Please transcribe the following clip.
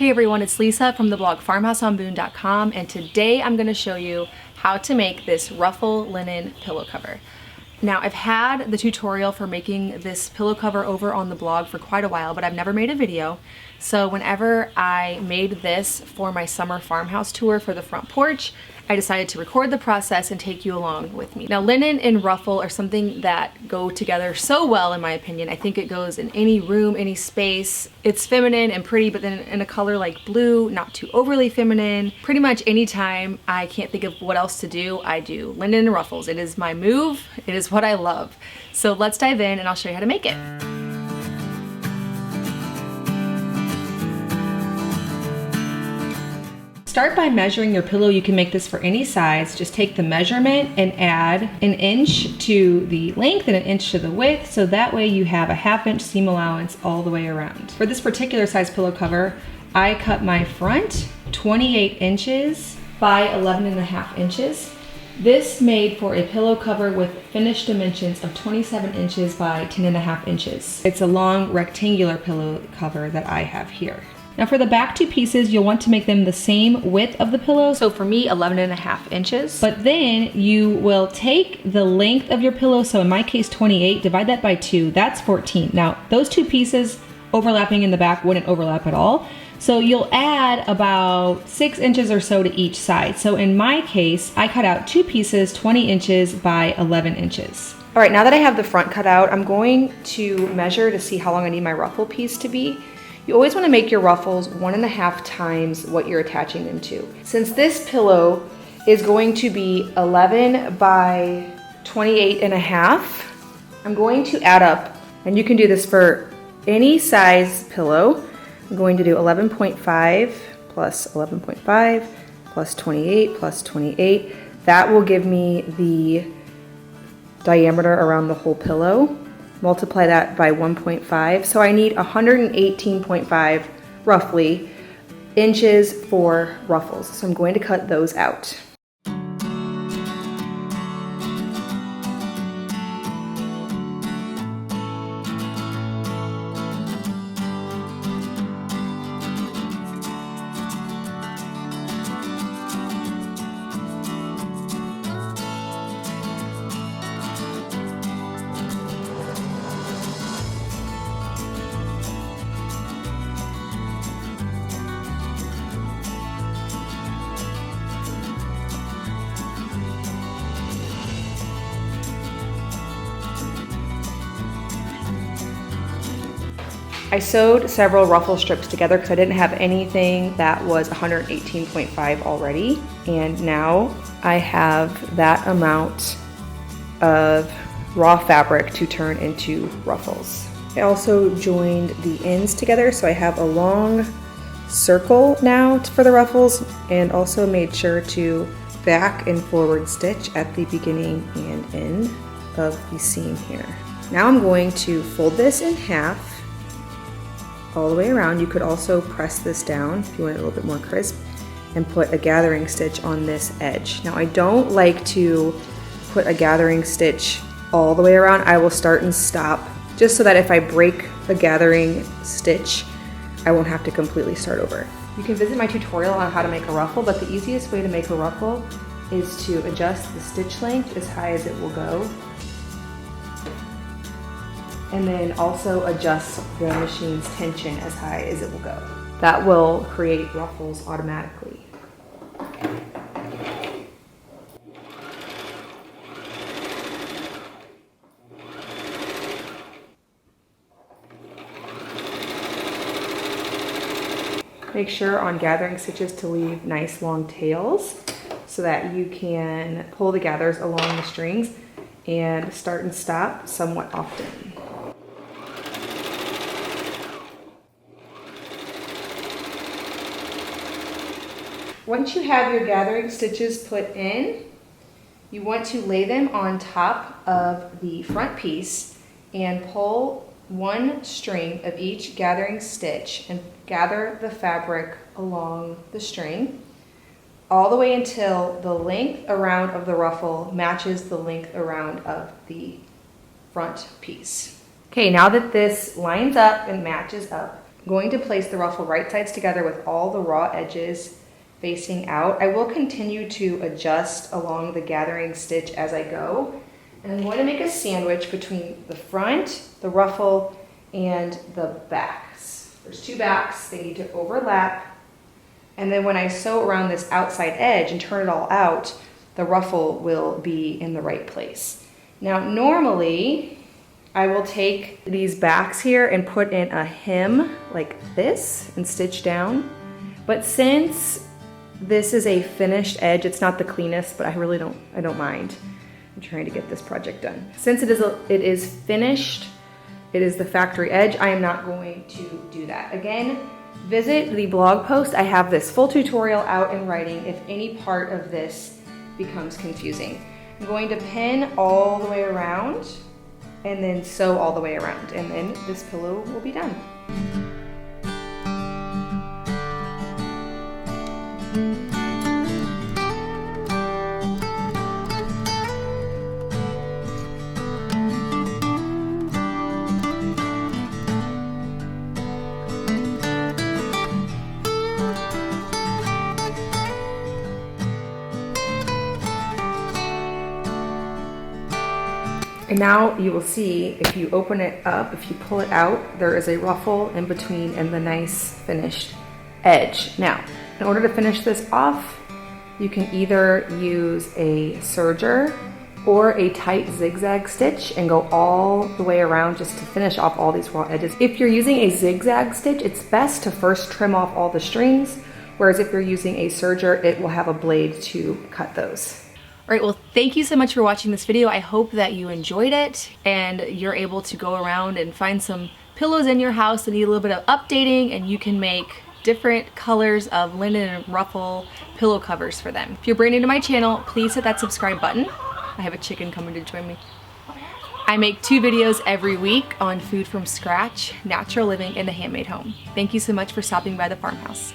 Hey everyone, it's Lisa from the blog farmhouseonboone.com, and today I'm going to show you how to make this ruffle linen pillow cover. Now, I've had the tutorial for making this pillow cover over on the blog for quite a while, but I've never made a video. So whenever I made this for my summer farmhouse tour for the front porch, I decided to record the process and take you along with me. Now, linen and ruffle are something that go together so well, in my opinion. I think it goes in any room, any space. It's feminine and pretty, but then in a color like blue, not too overly feminine. Pretty much anytime I can't think of what else to do, I do linen and ruffles. It is my move. It is what I love. So let's dive in and I'll show you how to make it. Start by measuring your pillow. You can make this for any size. Just take the measurement and add an inch to the length and an inch to the width, so that way you have a 1/2 inch seam allowance all the way around. For this particular size pillow cover, I cut my front 28 inches by 11.5 inches. This made for a pillow cover with finished dimensions of 27 inches by 10.5 inches. It's a long rectangular pillow cover that I have here. Now for the back two pieces, you'll want to make them the same width of the pillow. So for me, 11.5 inches. But then you will take the length of your pillow, so in my case 28, divide that by 2, that's 14. Now those two pieces overlapping in the back wouldn't overlap at all. So you'll add about 6 inches or so to each side. So in my case, I cut out two pieces, 20 inches by 11 inches. All right, now that I have the front cut out, I'm going to measure to see how long I need my ruffle piece to be. You always want to make your ruffles 1.5 times what you're attaching them to. Since this pillow is going to be 11 by 28.5, I'm going to add up, and you can do this for any size pillow. I'm going to do 11.5 plus 11.5 plus 28 plus 28. That will give me the diameter around the whole pillow. Multiply that by 1.5. So I need 118.5 roughly inches for ruffles. So I'm going to cut those out. I sewed several ruffle strips together because I didn't have anything that was 118.5 already. And now I have that amount of raw fabric to turn into ruffles. I also joined the ends together, so I have a long circle now for the ruffles, and also made sure to back and forward stitch at the beginning and end of the seam here. Now I'm going to fold this in half all the way around. You could also press this down if you want it a little bit more crisp, and put a gathering stitch on this edge. Now I don't like to put a gathering stitch all the way around. I will start and stop, just so that if I break a gathering stitch, I won't have to completely start over. You can visit my tutorial on how to make a ruffle, but the easiest way to make a ruffle is to adjust the stitch length as high as it will go, and then also adjust the machine's tension as high as it will go. That will create ruffles automatically. Make sure on gathering stitches to leave nice long tails so that you can pull the gathers along the strings and start and stop somewhat often. Once you have your gathering stitches put in, you want to lay them on top of the front piece and pull one string of each gathering stitch and gather the fabric along the string all the way until the length around of the ruffle matches the length around of the front piece. Okay, now that this lines up and matches up, going to place the ruffle right sides together with all the raw edges facing out. I will continue to adjust along the gathering stitch as I go. And I'm going to make a sandwich between the front, the ruffle, and the backs. There's two backs, they need to overlap. And then when I sew around this outside edge and turn it all out, the ruffle will be in the right place. Now, normally, I will take these backs here and put in a hem like this and stitch down. But since this is a finished edge, it's not the cleanest, but I don't mind. I'm trying to get this project done. Since it is finished, it is the factory edge, I am not going to do that. Again, visit the blog post. I have this full tutorial out in writing if any part of this becomes confusing. I'm going to pin all the way around and then sew all the way around, and then this pillow will be done. And now you will see, if you open it up, if you pull it out, there is a ruffle in between and the nice finished edge. Now, in order to finish this off, you can either use a serger or a tight zigzag stitch and go all the way around just to finish off all these raw edges. If you're using a zigzag stitch, it's best to first trim off all the strings, whereas if you're using a serger, it will have a blade to cut those. All right, well, thank you so much for watching this video. I hope that you enjoyed it and you're able to go around and find some pillows in your house that need a little bit of updating, and you can make different colors of linen and ruffle pillow covers for them. If you're brand new to my channel, please hit that subscribe button. I have a chicken coming to join me. I make 2 videos every week on food from scratch, natural living in a handmade home. Thank you so much for stopping by the farmhouse.